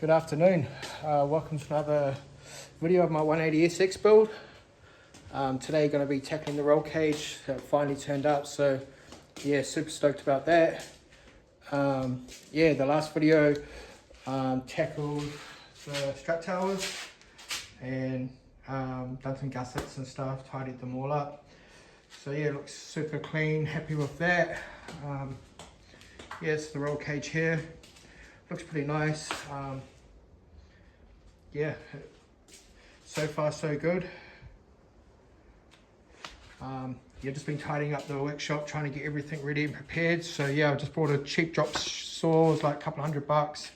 Good afternoon. Welcome to another video of my 180SX build. Today going to be tackling the roll cage that finally turned up, so yeah, super stoked about that. Yeah, the last video tackled the strap towers and done some gussets and stuff, tidied them all up. So yeah, it looks super clean, happy with that. Yeah, it's the roll cage here. Looks pretty nice. Yeah, so far so good. Yeah, just been tidying up the workshop, trying to get everything ready and prepared. So yeah, I just bought a cheap drop saw, it was like a couple $100.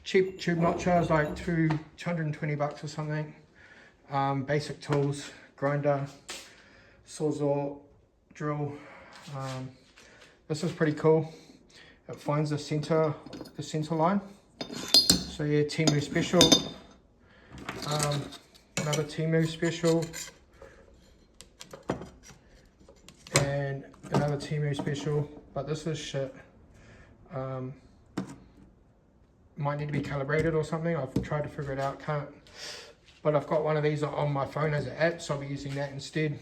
Cheap tube notcher, it was like $220 or something. Basic tools, grinder, sawzall, drill. This is pretty cool. It finds the center line. So yeah, Timu special. Another Timu special. And another Timu special. But this is shit. Might need to be calibrated or something. I've tried to figure it out, can't. But I've got one of these on my phone as an app, so I'll be using that instead.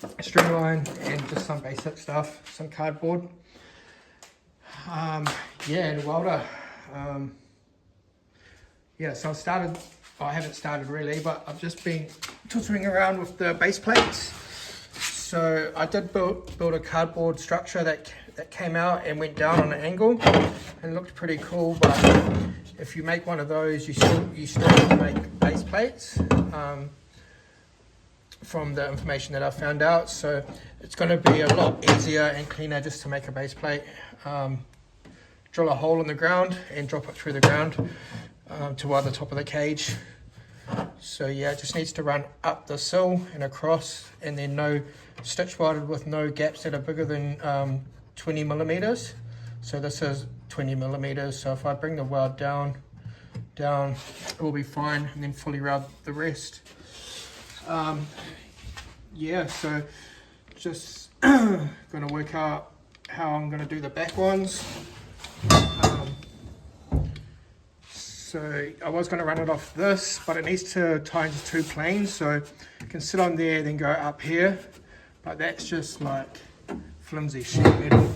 A stringline and just some basic stuff, some cardboard. Yeah, and a welder. Yeah, so I haven't started really, but I've just been tootling around with the base plates. So I did build a cardboard structure that came out and went down on an angle and looked pretty cool. But if you make one of those, you still need to make base plates. From the information that I found out, so it's going to be a lot easier and cleaner just to make a base plate. Drill a hole in the ground and drop it through the ground to wire the top of the cage. So yeah, it just needs to run up the sill and across, and then no stitch welded with no gaps that are bigger than 20 millimeters. So this is 20 millimeters, so if I bring the weld down, it will be fine, and then fully weld the rest. Yeah, so just gonna work out how I'm gonna do the back ones. So I was gonna run it off this, but it needs to tie into two planes, so it can sit on there, then go up here, but that's just like flimsy sheet metal.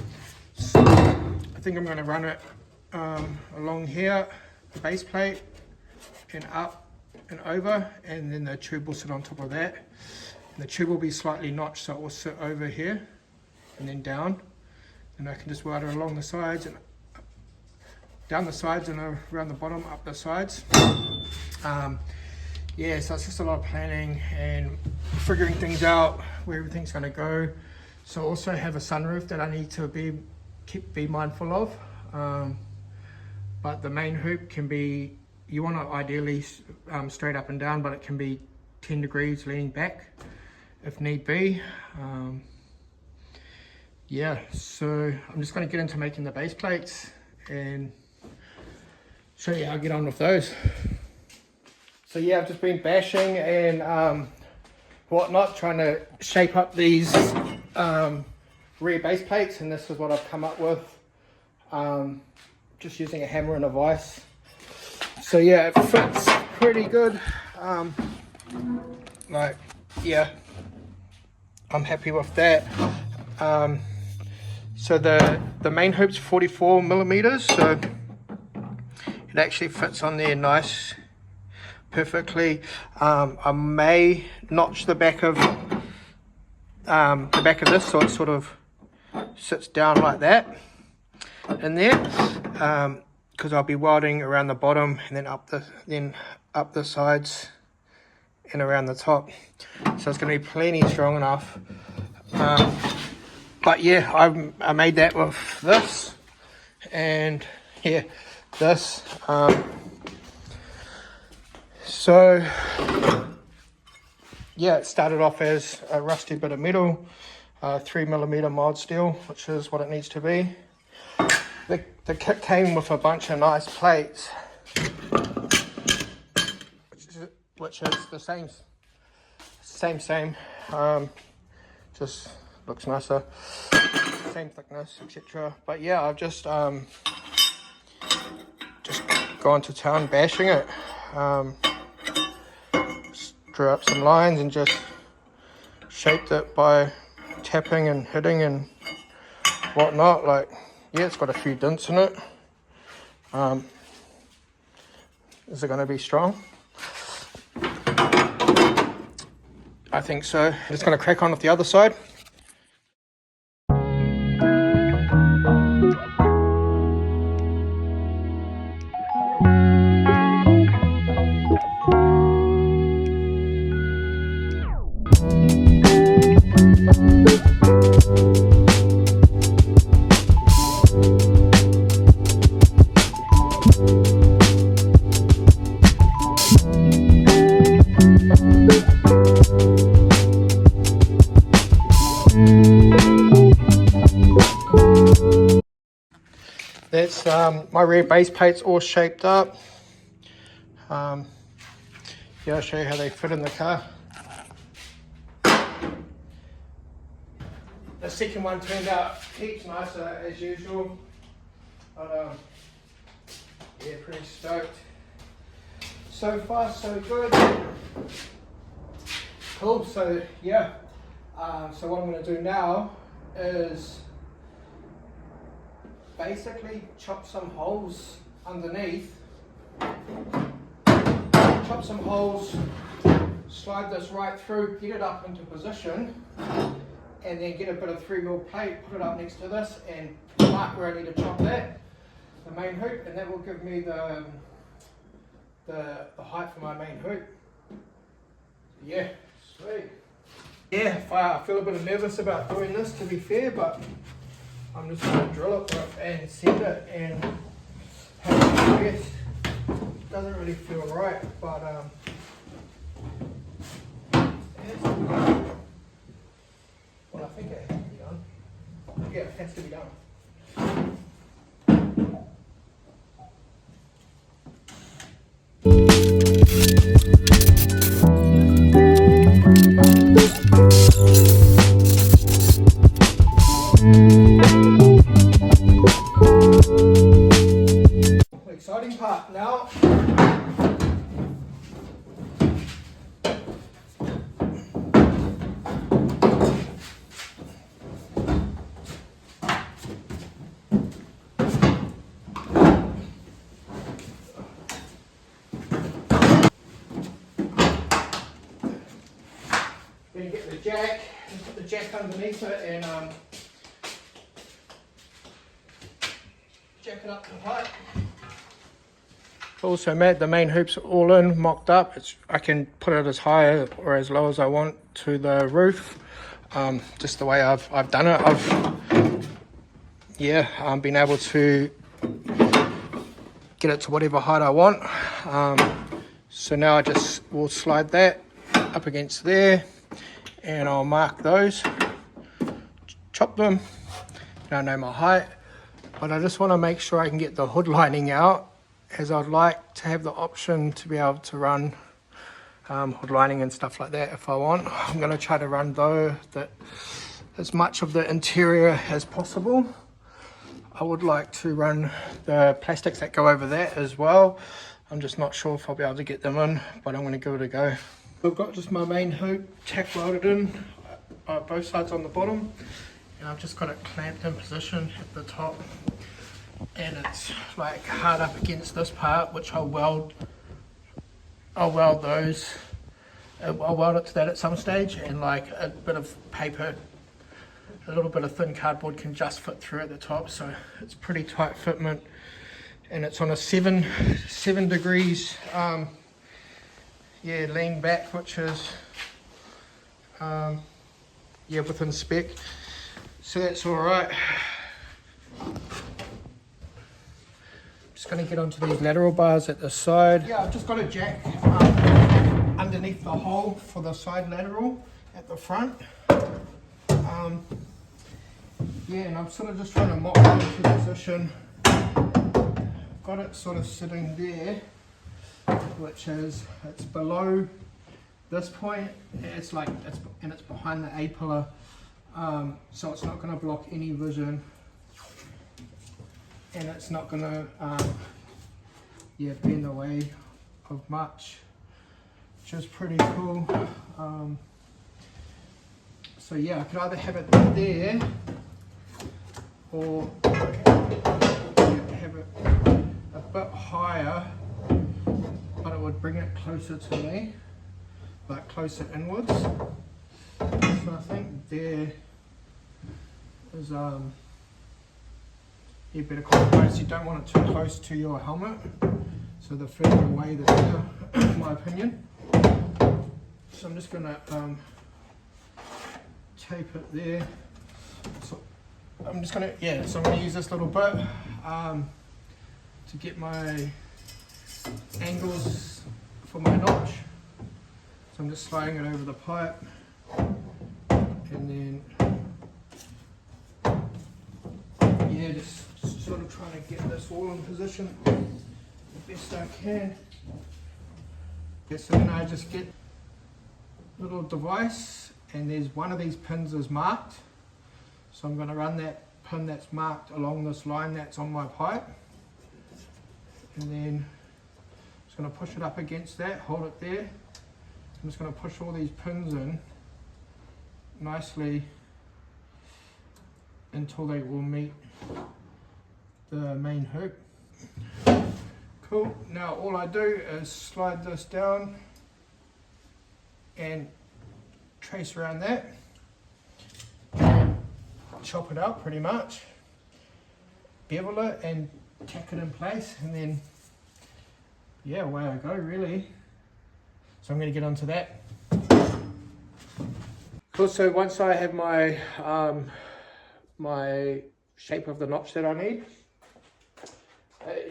So I think I'm gonna run it along here, the base plate, and up and over, and then the tube will sit on top of that. And the tube will be slightly notched, so it will sit over here and then down, and I can just weld it along the sides and down the sides and around the bottom, up the sides. Yeah, so it's just a lot of planning and figuring things out where everything's going to go. So I also have a sunroof that I need to be mindful of, but the main hoop can be, you want it ideally straight up and down, but it can be 10 degrees leaning back if need be. Yeah, so I'm just going to get into making the base plates and show you how I get on with those. So yeah, I've just been bashing and whatnot, trying to shape up these rear base plates, and this is what I've come up with. Just using a hammer and a vise. So yeah, it fits pretty good. Like, yeah, I'm happy with that. So the main hoop's 44 millimeters, so it actually fits on there nice, perfectly. I may notch the back of this, so it sort of sits down like that in there, because I'll be welding around the bottom and then up the sides and around the top. So it's going to be plenty strong enough. But yeah, I made that with this, and yeah, this. So yeah, it started off as a rusty bit of metal, 3mm mild steel, which is what it needs to be. The kit came with a bunch of nice plates, which is the same, just looks nicer, same thickness, etc. But yeah, I've just gone to town bashing it. Drew up some lines and just shaped it by tapping and hitting and whatnot. Like, yeah, it's got a few dents in it. Is it going to be strong? I think so. Just going to crack on with the other side. That's my rear base plates all shaped up. Yeah, I'll show you how they fit in the car. The second one turned out heaps nicer as usual. But yeah, pretty stoked. So far so good. Cool, so yeah. So what I'm going to do now is basically chop some holes underneath, chop some holes, slide this right through, get it up into position, and then get a bit of 3mm plate, put it up next to this and mark where I need to chop that, the main hoop, and that will give me the height for my main hoop. Yeah, sweet. Yeah, I feel a bit nervous about doing this, to be fair, but I'm just going to drill it and send it and have a rest. Doesn't really feel right, but well, I think it has to be done. Yeah, it has to be done. Exciting part now. Then get the jack and put the jack underneath it and jack it up to the height. Also, Matt, the main hoop's all in, mocked up. I can put it as high or as low as I want to the roof. Just the way I've done it. I've been able to get it to whatever height I want. So now I just will slide that up against there, and I'll mark those, chop them, and I know my height. But I just want to make sure I can get the hood lining out, as I'd like to have the option to be able to run hood lining and stuff like that if I want. I'm going to try to run though that as much of the interior as possible. I would like to run the plastics that go over that as well. I'm just not sure if I'll be able to get them in, but I'm going to give it a go. I've got just my main hoop tack welded in, both sides on the bottom, and I've just got it clamped in position at the top. And it's like hard up against this part, which I'll weld those. I'll weld it to that at some stage, and like a bit of paper, a little bit of thin cardboard can just fit through at the top, so it's pretty tight fitment. And it's on a 7 degrees lean back, which is within spec, so that's all right. Just going to get onto these lateral bars at the side. Yeah, I've just got a jack underneath the hole for the side lateral at the front. And I'm sort of just trying to mock it into position. I've got it sort of sitting there, which is, it's below this point. It's behind the A-pillar, so it's not going to block any vision. And it's not going to yeah, be in the way of much, which is pretty cool. So yeah, I could either have it there or have it a bit higher, but it would bring it closer to me, like closer inwards. So I think there is you better compromise. You don't want it too close to your helmet, so the further away the better, in my opinion. So I'm just gonna tape it there. So I'm just gonna use this little bit to get my angles for my notch. So I'm just sliding it over the pipe, and then just sort of trying to get this all in position the best I can. Okay, so then I just get a little device, and there's one of these pins is marked, so I'm going to run that pin that's marked along this line that's on my pipe, and then I'm just going to push it up against that, hold it there. I'm just going to push all these pins in nicely until they will meet the main hoop. Cool. Now all I do is slide this down and trace around that, and chop it out pretty much, bevel it and tack it in place, and then yeah, away I go really. So I'm going to get onto that. Cool. So once I have my my shape of the notch that I need,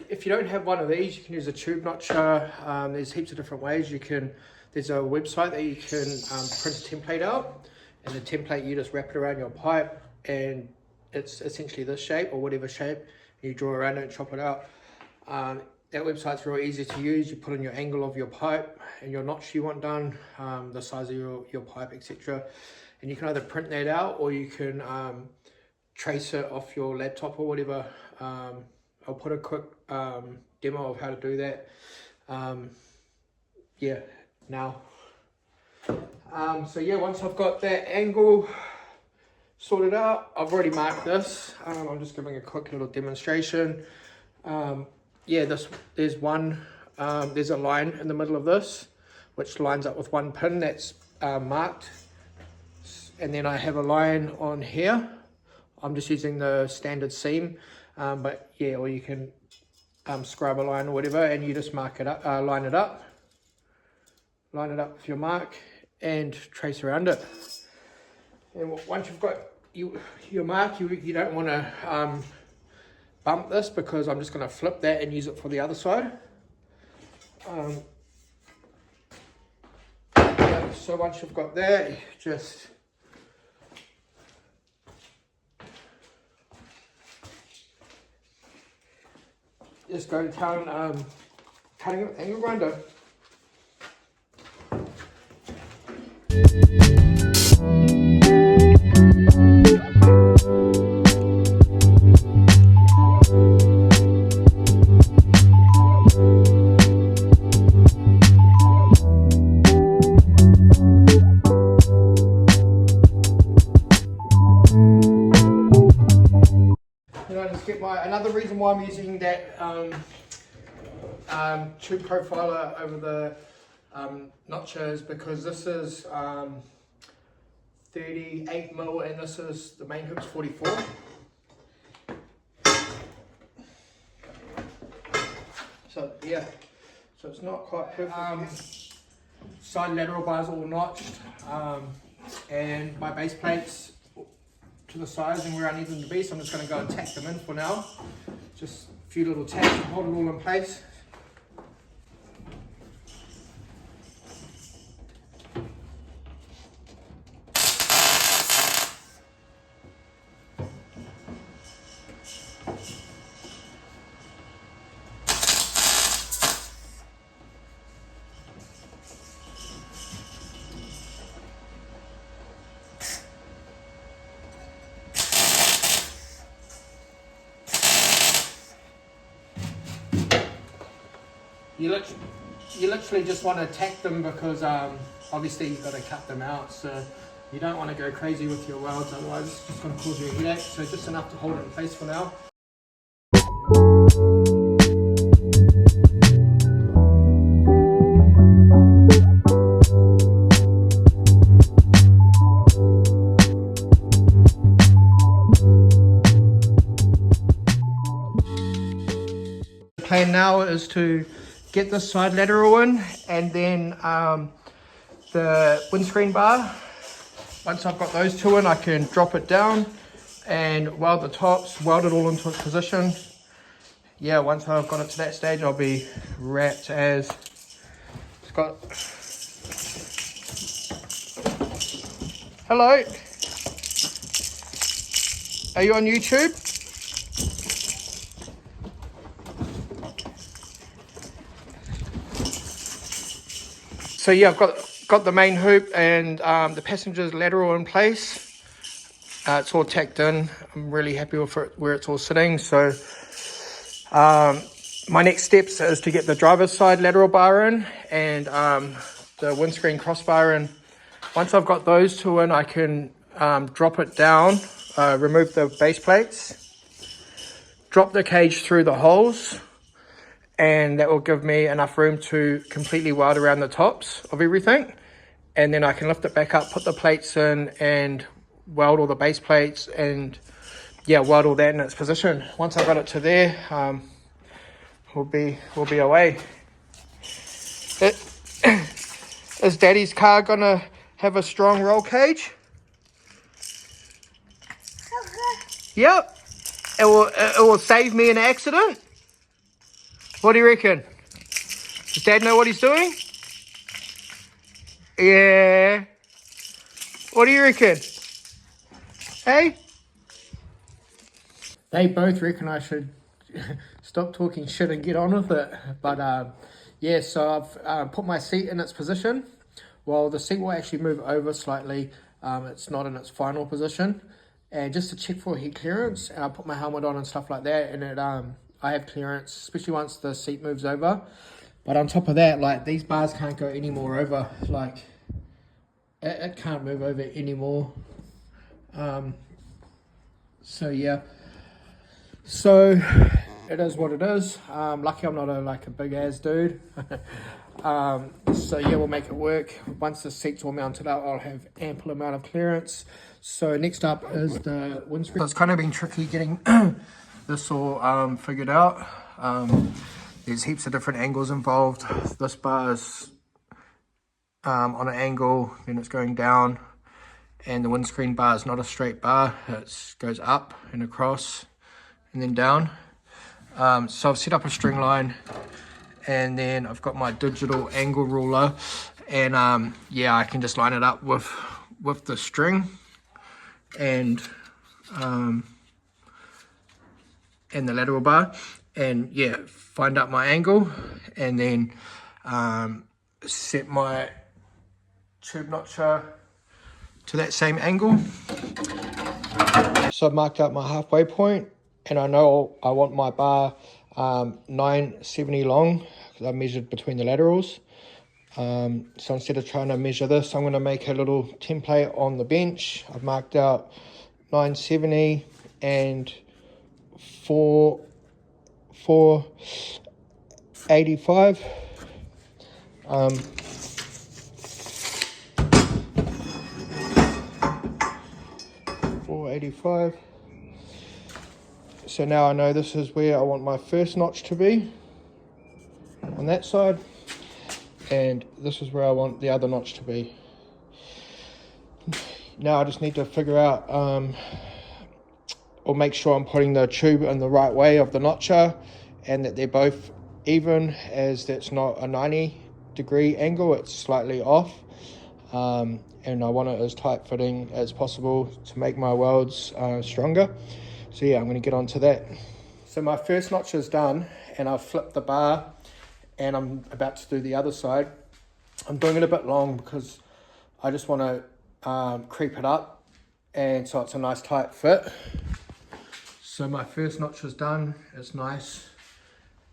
if you don't have one of these, you can use a tube notcher. There's heaps of different ways. There's a website that you can print a template out, and the template you just wrap it around your pipe, and it's essentially this shape or whatever shape. You draw around it and chop it out. That website's real easy to use. You put in your angle of your pipe and your notch you want done, the size of your pipe, etc. And you can either print that out, or you can trace it off your laptop or whatever. I'll put a quick demo of how to do that now. So yeah, once I've got that angle sorted out, I've already marked this. I'm just giving a quick little demonstration. There's a line in the middle of this which lines up with one pin that's marked, and then I have a line on here. I'm just using the standard seam, but yeah, or you can scribe a line or whatever, and you just mark it up, line it up with your mark and trace around it. And once you've got your mark, you don't want to bump this, because I'm just going to flip that and use it for the other side. So once you've got that, just go to town cutting it with angle grinder. Another reason why I'm using that tube profiler over the notcher is because this is 38mm and this is the main hoop's 44. So yeah, so it's not quite perfect. Side lateral bars all notched, and my base plates to the size and where I need them to be, so I'm just going to go and tack them in for now. Just a few little tacks to hold it all in place. you literally just want to tack them because obviously you've got to cut them out, so you don't want to go crazy with your welds, otherwise it's just going to cause you a headache. So just enough to hold it in place for now. The plan now is to get this side lateral in, and then the windscreen bar. Once I've got those two in, I can drop it down and weld the tops, weld it all into its position. Yeah, once I've got it to that stage, I'll be wrapped as. It's got. Hello. Are you on YouTube? So yeah, I've got the main hoop and the passenger's lateral in place. It's all tacked in. I'm really happy with it, where it's all sitting. So my next steps is to get the driver's side lateral bar in and the windscreen crossbar in. Once I've got those two in, I can drop it down, remove the base plates, drop the cage through the holes, and that will give me enough room to completely weld around the tops of everything. And then I can lift it back up, put the plates in, and weld all the base plates, and yeah, weld all that in its position. Once I've got it to there, we'll be away. Is Daddy's car gonna have a strong roll cage? Yep. It will save me an accident. What do you reckon? Does Dad know what he's doing? Yeah. What do you reckon? Hey? They both reckon I should stop talking shit and get on with it. But yeah, so I've put my seat in its position. Well, the seat will actually move over slightly. It's not in its final position. And just to check for heat clearance, and I put my helmet on and stuff like that, and it I have clearance, especially once the seat moves over. But on top of that, like, these bars can't go any more over. Like, it can't move over anymore. So yeah, so it is what it is. Lucky I'm not a big ass dude. So yeah, we'll make it work. Once the seat's all mounted up, I'll have ample amount of clearance. So next up is the windscreen. So it's kind of been tricky getting this all figured out. There's heaps of different angles involved. This bar is on an angle, then it's going down, and the windscreen bar is not a straight bar. It goes up and across and then down. So I've set up a string line, and then I've got my digital angle ruler, and yeah, I can just line it up with the string and the lateral bar, and yeah, find out my angle, and then set my tube notcher to that same angle. So I've marked out my halfway point, and I know I want my bar 970 long, because I measured between the laterals. So instead of trying to measure this, I'm going to make a little template on the bench. I've marked out 970 and 485. 485. So now I know this is where I want my first notch to be on that side, and this is where I want the other notch to be. Now I just need to figure out or make sure I'm putting the tube in the right way of the notcher, and that they're both even, as that's not a 90-degree angle, it's slightly off. And I want it as tight fitting as possible to make my welds stronger. So yeah, I'm going to get onto that. So my first notch is done, and I've flipped the bar, and I'm about to do the other side. I'm doing it a bit long because I just want to creep it up, and so it's a nice tight fit. So my first notch is done. It's nice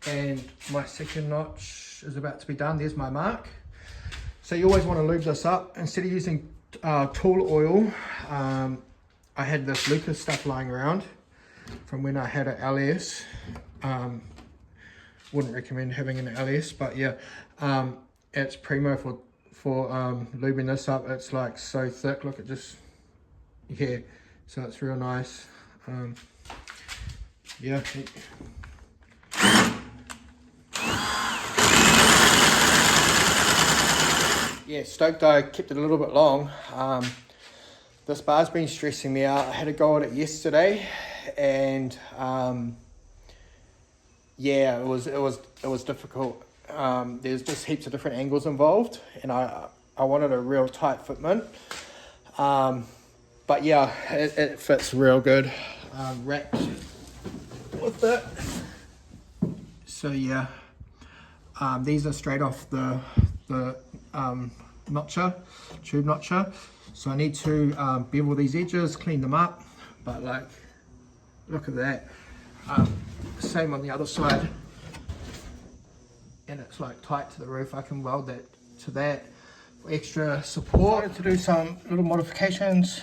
and my second notch is about to be done. There's my mark. So you always want to lube this up. Instead of using tool oil, I had this Lucas stuff lying around from when I had an LS. Wouldn't recommend having an LS, but yeah, it's primo for lubing this up. It's like so thick, look, it just, yeah, so it's real nice. Yeah. Yeah, stoked I kept it a little bit long. This bar's been stressing me out. I had to go at it yesterday, and yeah, it was difficult. There's just heaps of different angles involved, and I wanted a real tight fitment. But yeah, it fits real good. Wrapped with it. So yeah, these are straight off the notcher, tube notcher. So I need to bevel these edges, clean them up. But like, look at that. Same on the other side. And it's like tight to the roof. I can weld that to that for extra support. I wanted to do some little modifications.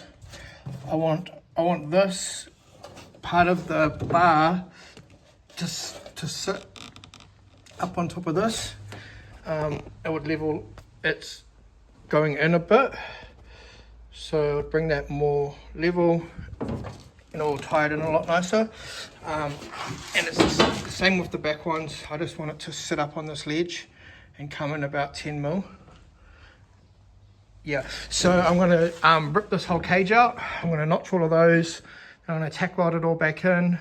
I want this part of the bar to sit up on top of this. It would level, it's going in a bit, so it would bring that more level and all tied in a lot nicer. And it's the same with the back ones. I just want it to sit up on this ledge and come in about 10 mil. Yeah, so I'm going to rip this whole cage out. I'm going to notch all of those. I'm going to tack weld it all back in,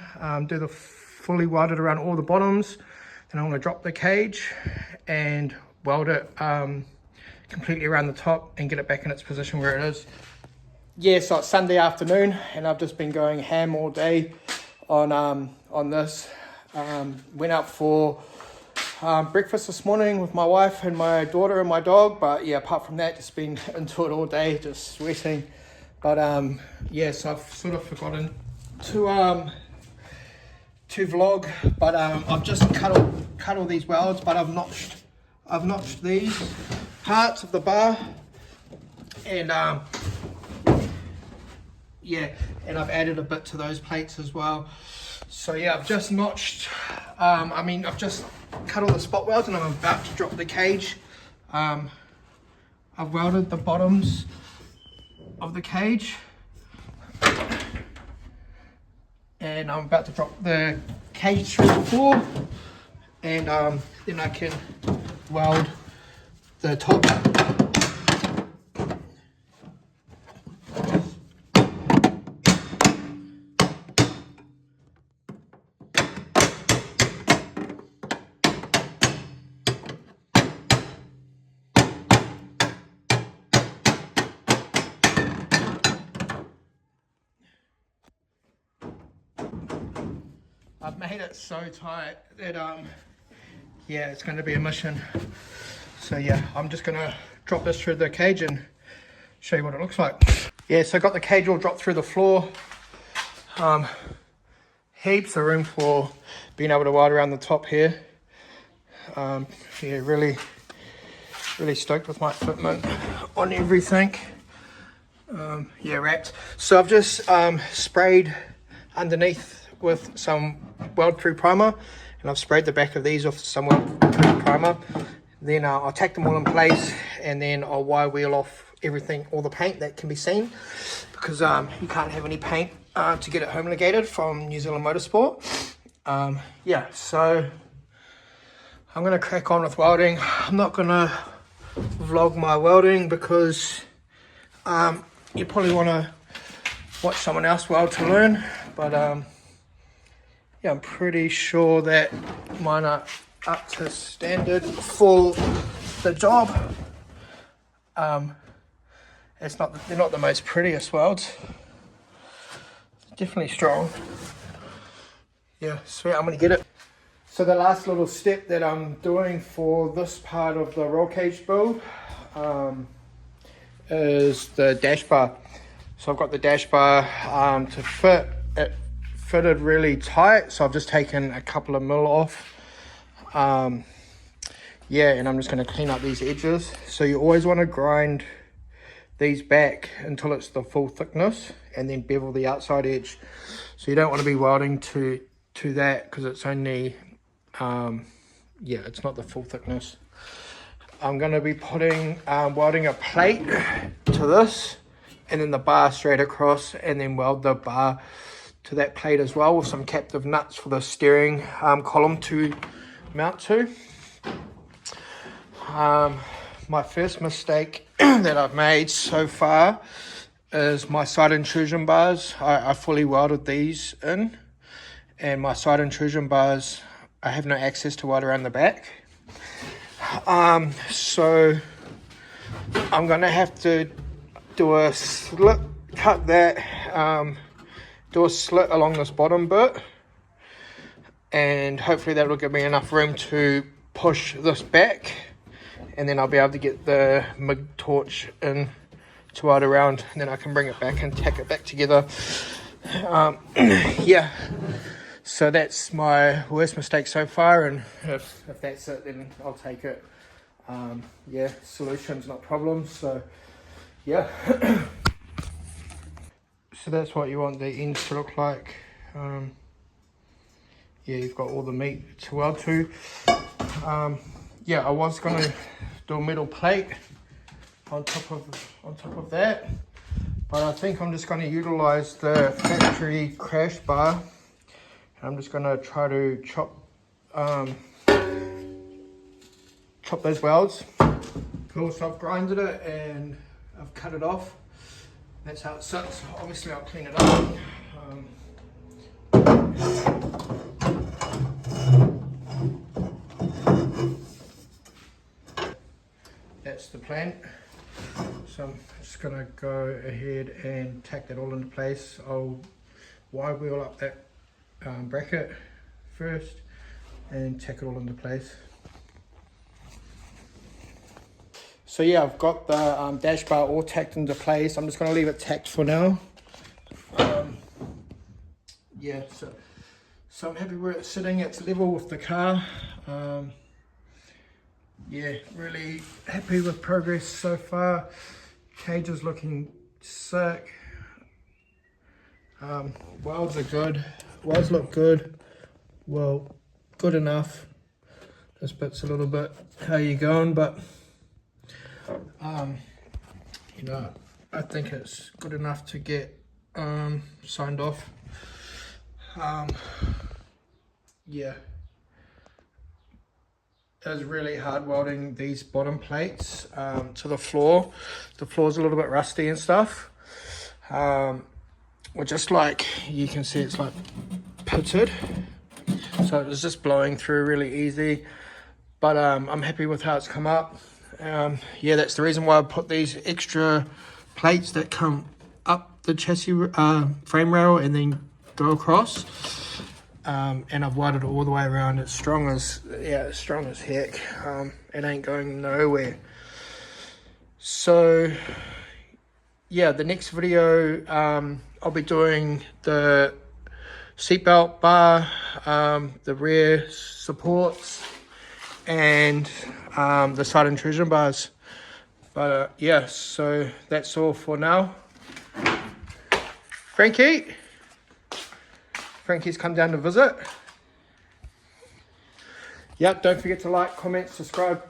do the fully welded around all the bottoms. Then I'm going to drop the cage and weld it completely around the top and get it back in its position where it is. Yeah, so it's Sunday afternoon and I've just been going ham all day on this. Went out for breakfast this morning with my wife and my daughter and my dog, but yeah, apart from that, just been into it all day, just sweating. But yeah, so I've sort of forgotten to vlog, but I've just cut all these welds, but I've notched these parts of the bar, and yeah, and I've added a bit to those plates as well. So yeah, I've just notched, I've just cut all the spot welds and I'm about to drop the cage. I've welded the bottoms of the cage and I'm about to drop the cage through the floor, and then I can weld the top. I've made it so tight that yeah, it's going to be a mission. So yeah, I'm just going to drop this through the cage and show you what it looks like. Yeah, so I got the cage all dropped through the floor. Heaps of room for being able to weld around the top here. Yeah, really stoked with my fitment on everything. Yeah, wrapped. So I've just sprayed underneath with some weld-proof primer, and I've sprayed the back of these with some weld-proof primer. Then I'll tack them all in place, and then I'll wire wheel off everything, all the paint that can be seen, because you can't have any paint to get it homologated from New Zealand Motorsport. Yeah, so I'm going to crack on with welding. I'm not going to vlog my welding because you probably want to watch someone else weld to learn, but yeah, I'm pretty sure that mine are up to standard for the job. They're not the most prettiest welds. Definitely strong. Yeah, sweet, I'm gonna get it. So the last little step that I'm doing for this part of the roll cage build is the dash bar. So I've got the dash bar to fit. It fitted really tight, so I've just taken a couple of mil off. Yeah, and I'm just going to clean up these edges. So you always want to grind these back until it's the full thickness, and then bevel the outside edge. So you don't want to be welding to that, because it's only yeah, it's not the full thickness. I'm going to be putting welding a plate to this, and then the bar straight across, and then weld the bar to that plate as well with some captive nuts for the steering column to mount to. My first mistake that I've made so far is my side intrusion bars. I fully welded these in, and my side intrusion bars, I have no access to weld around the back. So I'm gonna have to do a slit, cut that, do a slit along this bottom bit, and hopefully that will give me enough room to push this back, and then I'll be able to get the MIG torch in to weld around, and then I can bring it back and tack it back together. Yeah, so that's my worst mistake so far, and if that's it, then I'll take it. Yeah, solutions, not problems. So yeah. So that's what you want the ends to look like. Yeah, you've got all the meat to weld to. Yeah, I was gonna do a metal plate on top of that, but I think I'm just going to utilize the factory crash bar. I'm just going to try to chop those welds. Cool, so I've grinded it and I've cut it off. That's how it sits. Obviously I'll clean it up. That's the plan. So I'm just going to go ahead and tack that all into place. I'll wide wheel up that bracket first and tack it all into place. So yeah, I've got the dash bar all tacked into place. I'm just going to leave it tacked for now. Yeah, so I'm happy where it's sitting. It's level with the car. Yeah, really happy with progress so far. Cage is looking sick. Welds are good. Welds look good. Well, good enough. This bit's a little bit how you going, but you know, I think it's good enough to get signed off. Yeah. It was really hard welding these bottom plates to the floor. The floor's a little bit rusty and stuff. Well, just like you can see, it's like pitted. So it was just blowing through really easy. But I'm happy with how it's come up. Yeah, that's the reason why I put these extra plates that come up the chassis frame rail and then go across. And I've welded it all the way around. It's strong as, yeah, it's strong as heck. It ain't going nowhere. So yeah, the next video, I'll be doing the seatbelt bar, the rear supports, and the side intrusion bars. But yeah, so that's all for now. Frankie's come down to visit. Yep, don't forget to like, comment, subscribe.